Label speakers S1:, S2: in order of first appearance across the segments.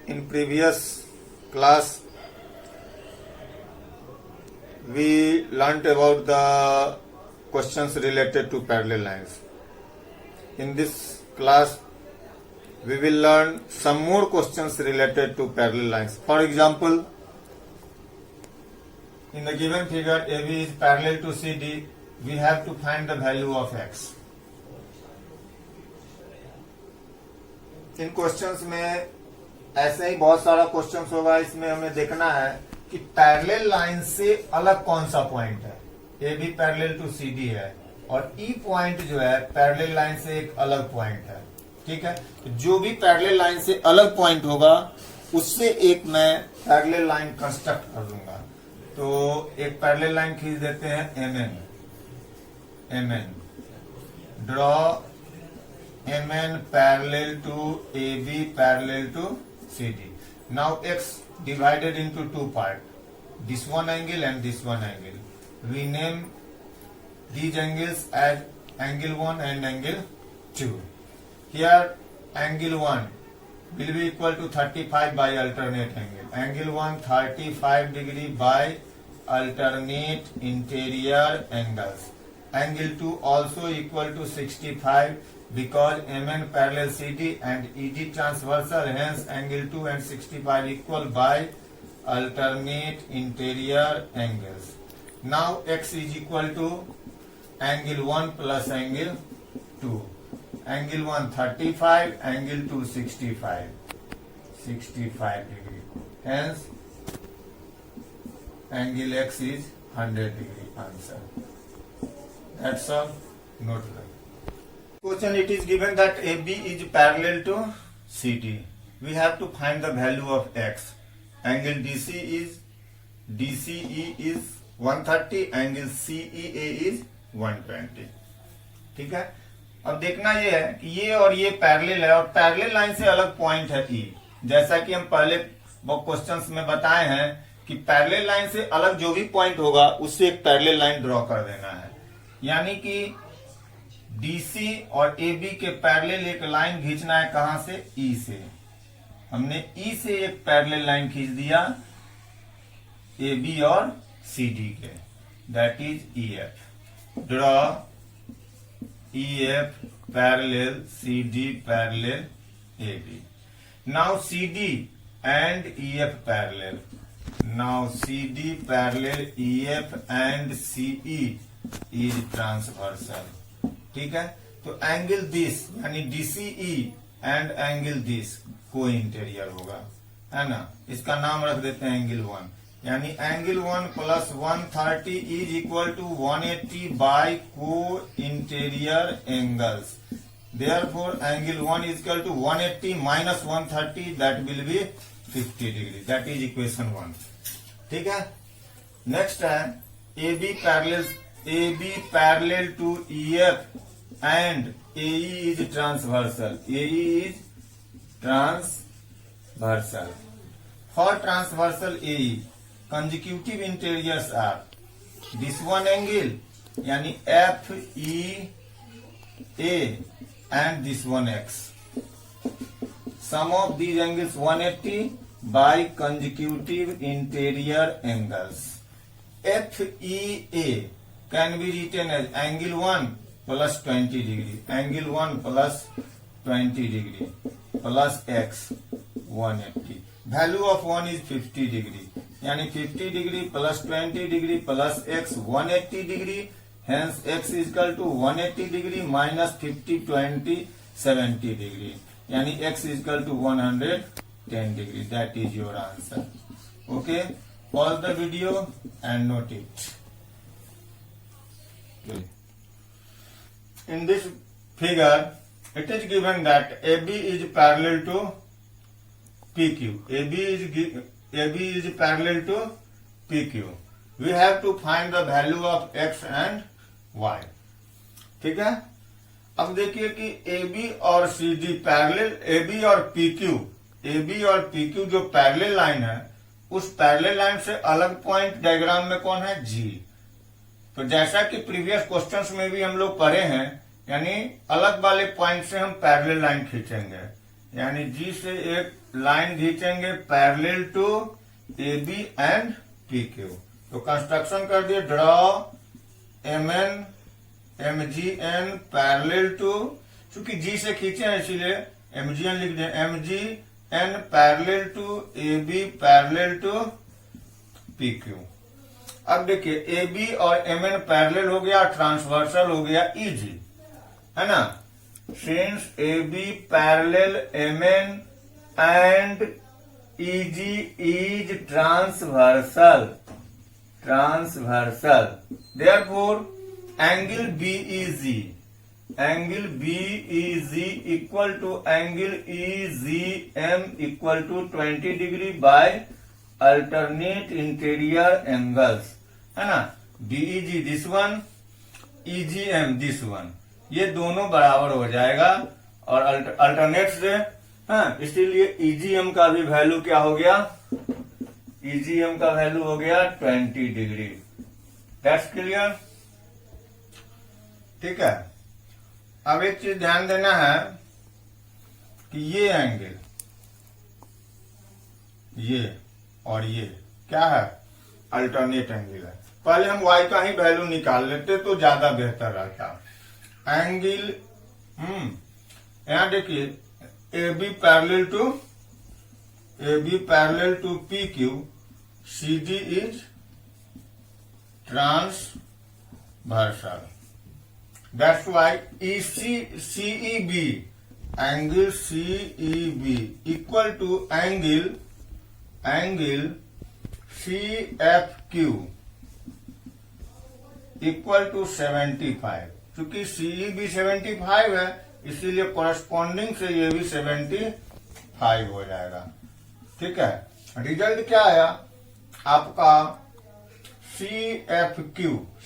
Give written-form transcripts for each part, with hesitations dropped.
S1: In previous class, we learnt about the questions related to parallel lines. In this class, we will learn some more questions related to parallel lines. For example, in the given figure, AB is parallel to CD. We have to find the value of x. In questions में ऐसे ही बहुत सारा questions होगा. इसमें हमें देखना है कि पैरेलल लाइन से अलग कौन सा पॉइंट है. ए भी पैरेलल टू सी डी है और ई पॉइंट जो है पैरेलल लाइन से एक अलग पॉइंट है. ठीक है, जो भी पैरेलल लाइन से अलग पॉइंट होगा उससे एक मैं पैरेलल लाइन कंस्ट्रक्ट कर दूंगा. तो एक पैरेलल लाइन खींच देते हैं MN. Draw MN parallel to AB parallel to CD. Now X divided into two parts. This one angle and this one angle. We name these angles as angle 1 and angle 2. Here angle 1 will be equal to 35 by alternate angle. Angle 1 35 degree by alternate interior angles. Angle 2 also equal to 65 because MN parallel CD and EG transversal, hence angle 2 and 65 equal by alternate interior angles. Now X is equal to angle 1 plus angle 2. Angle 1 35, angle 2 65 degree. Hence angle X is 100 degree. Answer. That's all. Note that. Question, it is given that AB is parallel to CD. We have to find the value of x. Angle DCE is 130, angle CEA is 120. ठीक है, अब देखना ये है कि ये और ये पैरेलल है और पैरेलल लाइन से अलग पॉइंट है E. जैसा कि हम पहले क्वेश्चंस में बताए हैं कि पैरेलल लाइन से अलग जो भी पॉइंट होगा उससे एक पैरेलल लाइन ड्रॉ कर देना है. यानी कि DC और AB के पैरेलल एक लाइन खींचना है. कहां से? E से. हमने E से एक पैरेलल लाइन खींच दिया AB और CD के. That is EF. Draw EF parallel CD parallel AB. Now CD and EF parallel. Now CD parallel EF and CE is transversal. ठीक है, तो एंगल दिस यानी DCE एंड एंगल दिस को interior होगा, है ना. इसका नाम रख देते हैं एंगल 1. यानी angle 1 plus 130 is equal to 180 by को interior angles. Therefore angle 1 is equal to 180 minus 130 that will be 50 degree. That is equation 1. ठीक है, नेक्स्ट है AB parallel to EF and AE is transversal. AE is transversal. For transversal AE, consecutive interiors are this one angle यानी FEA and this one X. Sum of these angles 180 by consecutive interior angles. FEA can be written as angle 1 plus 20 degree, angle 1 plus 20 degree plus x 180. Value of 1 is 50 degree. यानी 50 degree plus 20 degree plus x 180 degree. Hence x is equal to 180 degree minus 50 20 70 degree. यानी x is equal to 110 degree. That is your answer. Okay. Pause the video and note it. In this figure, it is given that AB is parallel to PQ. AB is parallel to PQ. We have to find the value of x and y. ठीक है, अब देखिए कि AB और CD parallel, AB और PQ जो parallel line है उस पैरेलल लाइन से अलग पॉइंट डायग्राम में कौन है? G. तो जैसा कि प्रीवियस क्वेश्चंस में भी हम लोग पढ़े हैं, यानी अलग वाले पॉइंट से हम पैरेलल लाइन खींचेंगे. यानी जी से एक लाइन खींचेंगे parallel to A B and P Q. तो कंस्ट्रक्शन कर दिए, draw M N M G N parallel to, चूंकि जी से खींचे हैं इसीलिए एम जी एन लिख दिए, M G N parallel to A B parallel to P Q. अब देखिए ए बी और एम एन पैरेलल हो गया, ट्रांसवर्सल हो गया ई जी, है ना। Since A B parallel M N and E G is transversal, therefore angle BEG, angle BEG equal to angle EGM equal to 20 degree by alternate interior angles, है ना। BEG this one, EGM this one, ये दोनों बराबर हो जाएगा और alternate से, हाँ, इसीलिए EGM का भी वैल्यू क्या हो गया, EGM का वैल्यू हो गया 20 डिग्री। दैट्स क्लियर, ठीक है। अब एक चीज ध्यान देना है कि ये एंगल, ये और ये क्या है, अल्टरनेट एंगल है। पहले हम y का ही वैल्यू निकाल लेते तो ज्यादा बेहतर रहता। एंगल यहां देखिए A B parallel to P Q, C D is transversal, that's why CEB, angle CEB equal to angle CFQ equal to 75। चूंकि CEB 75 है इसीलिए कॉरेस्पॉन्डिंग से ये भी 75 हो जाएगा, ठीक है। रिजल्ट क्या आया आपका, CFQ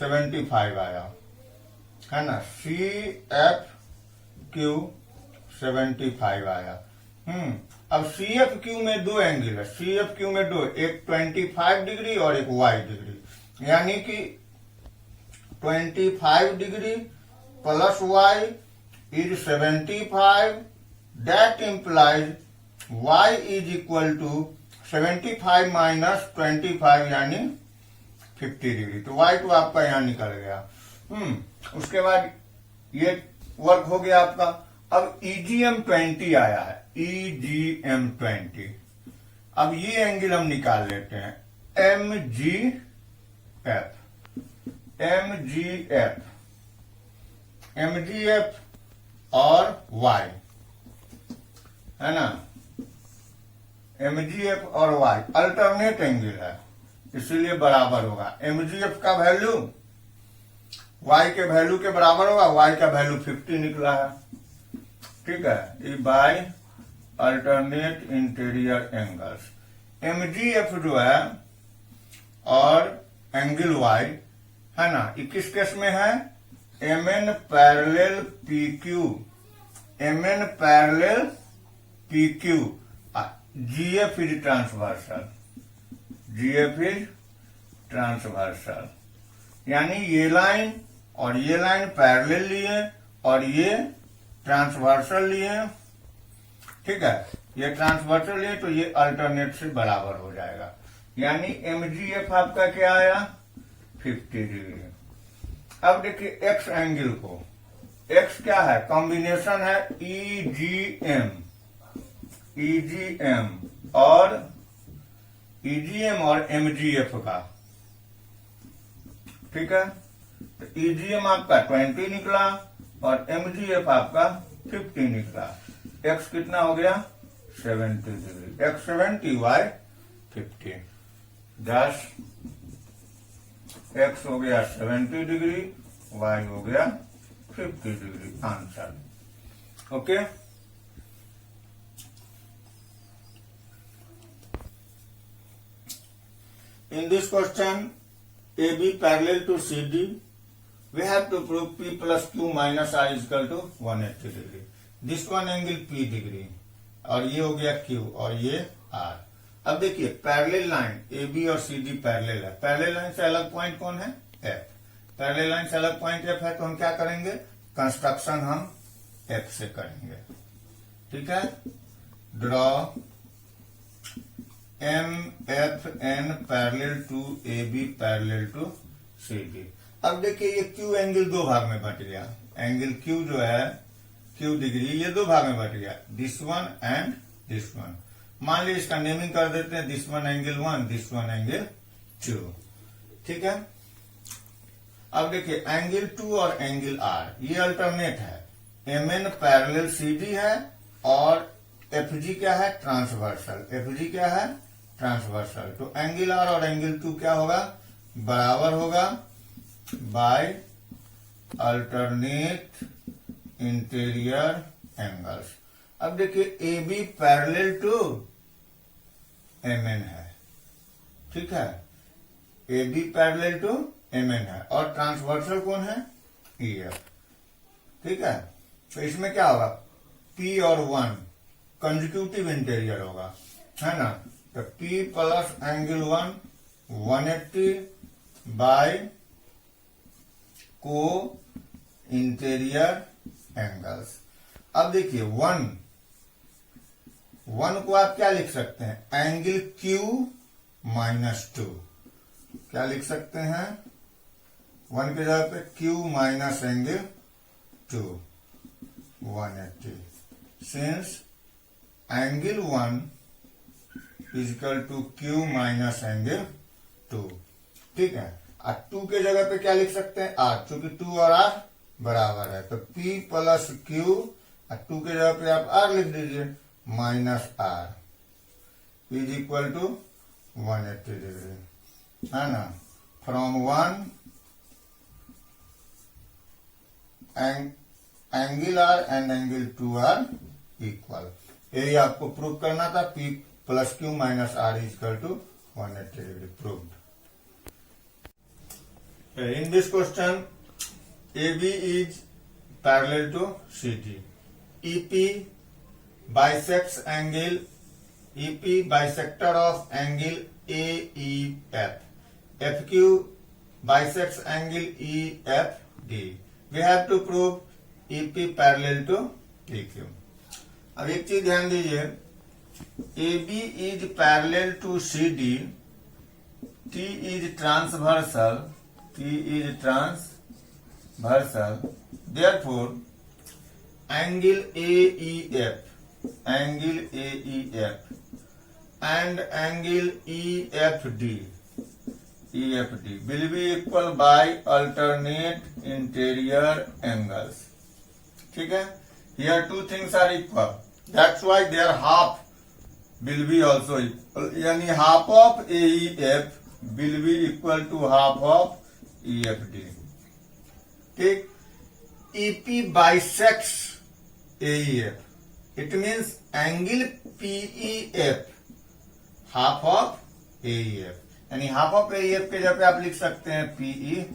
S1: 75 आया, है ना, CFQ 75 आया। अब CFQ में दो एंगल है, CFQ में दो, एक 25 डिग्री और एक y डिग्री, यानी कि 25 degree plus y is 75, that implies y is equal to 75 minus 25 यानी 50 डिग्री। तो y तो आपका यहाँ निकल गया। उसके बाद ये वर्क हो गया आपका। अब EGM 20 आया है, EGM 20। अब ये एंगल हम निकाल लेते हैं, MGF और y, है ना, MGF और y अल्टरनेट एंगल है इसीलिए बराबर होगा। MGF का वैल्यू y के वैल्यू के बराबर होगा, y का वैल्यू 50 निकला है, ठीक है। ये by alternate interior angles. MGF जो है और एंगल y, है ना, ये किस केस में है, MN parallel PQ, MN parallel PQ, GF is transversal, GF is transversal, यानी ये लाइन और ये लाइन पैरेलल लिए और ये ट्रांसवर्सल लिए, ठीक है। ये ट्रांसवर्सल लिए तो ये अल्टरनेट से बराबर हो जाएगा, यानी MGF आपका क्या आया, 50 डिग्री। अब देखिए x एंगल को, x क्या है, कॉम्बिनेशन है EGM और MGF का, ठीक है। तो EGM आपका 20 निकला और MGF आपका 50 निकला। x कितना हो गया, 70 डिग्री, x 70 y 50, 10 x हो गया 70 डिग्री, y हो गया 50 degree, answer. Okay, in this question AB parallel to CD, we have to prove P plus Q minus R is equal to 180 degree. This one angle P degree और ये हो गया Q और ये R। अब देखिए पैरेलल लाइन AB और CD parallel है, पैरेलल लाइन से अलग पॉइंट कौन है, F। पैरेलल लाइन से अलग पॉइंट F है तो हम क्या करेंगे, कंस्ट्रक्शन हम F से करेंगे, ठीक है। Draw MFN parallel to AB parallel to CD। अब देखिए ये Q एंगल दो भाग में बट गया, एंगल Q जो है Q डिग्री ये दो भाग में बट गया, this one and this one. मान लीजिए इसका नेमिंग कर देते हैं, this one angle 1, this one angle 2, ठीक है। अब देखिए एंगल 2 और एंगल R ये अल्टरनेट है, MN पैरेलल CD है और FG क्या है, ट्रांसवर्सल। FG क्या है, ट्रांसवर्सल। तो एंगल R और एंगल 2 क्या होगा, बराबर होगा बाय अल्टरनेट इंटीरियर एंगल्स। अब देखिए AB पैरेलल टू MN है, ठीक है, AB पैरेलल टू MN है और ट्रांसवर्सल कौन है, EF, ठीक है। तो इसमें क्या होगा, P और 1 कंजिक्यूटिव इंटीरियर होगा, है ना। तो P प्लस एंगल 1 180 बाय को इंटीरियर एंगल्स। अब देखिए 1 को आप क्या लिख सकते हैं, एंगल Q माइनस 2, क्या लिख सकते हैं, 1 के जगह पे Q minus angle 2 180, since angle 1 is equal to Q minus angle 2, ठीक है। और 2 के जगह पे क्या लिख सकते हैं, R, चूंकि 2 और R बराबर है तो P प्लस Q, और 2 के जगह पे आप R लिख दीजिए, minus R is equal to 180 degree, है ना। From 1 angle R and angle 2 are equal. यही आपको प्रूव करना था, P plus Q minus R is equal to 180 degree, proved. In this question, AB is parallel to CD. EP bisects angle, EP bisector of angle AEF. FQ bisects angle EFD. We have to prove EP parallel to PQ. अब एक चीज ध्यान दीजिए, AB is parallel to CD, T is transversal, T is transversal, therefore angle AEF and angle EFD will be equal by alternate interior angles, ठीक है। Here two things are equal, that's why their half will be also equal, यानी half of AEF will be equal to half of EFD, ठीक। EP bisects AEF, it means angle PEF half of AEF, यानी half of AEF के जगह पे आप लिख सकते हैं PEF।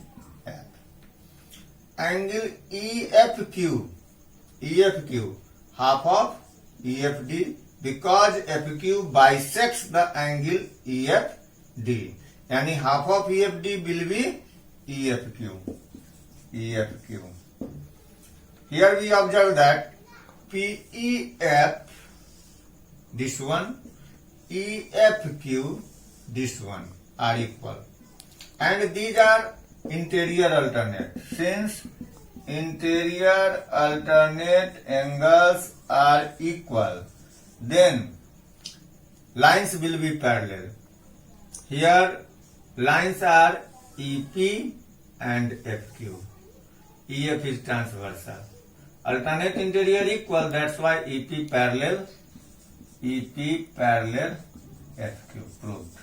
S1: Angle EFQ half of EFD because FQ bisects the angle EFD, यानी half of EFD will be EFQ. Here we observe that PEF, this one, EFQ, this one are equal, and these are interior alternate. Since interior alternate angles are equal, then lines will be parallel. Here lines are EP and FQ. EF is transversal. Alternate interior equal, that's why EP parallel FQ, proved.